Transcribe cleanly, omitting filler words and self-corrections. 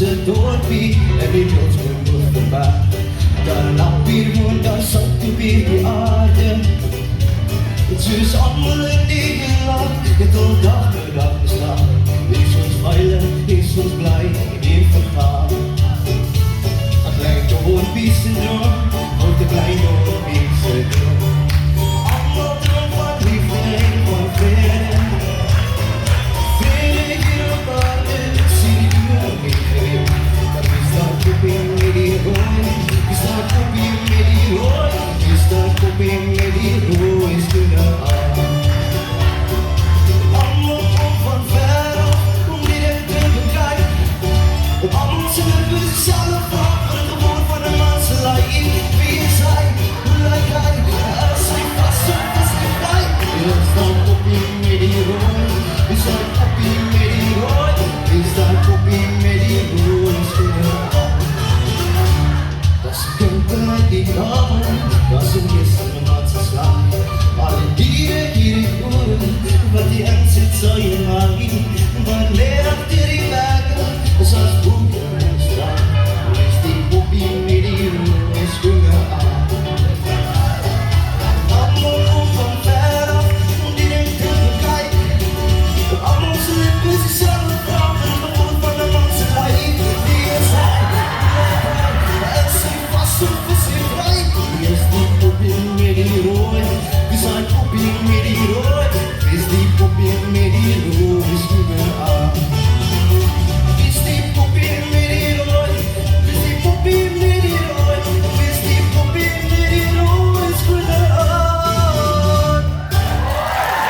said don't be, every girl's gonna move the back. Dan lapir mo na sa tubig ada. It's just unbelievable. It'll dark, the darkness now. This one's violent, this one's blind, in for calm. At like the one piece syndrome, multiply your piece syndrome. I'm not the one living for fear. Feeling it about it, see you again. But we start to be ready, we start to be ready, we start to be ready.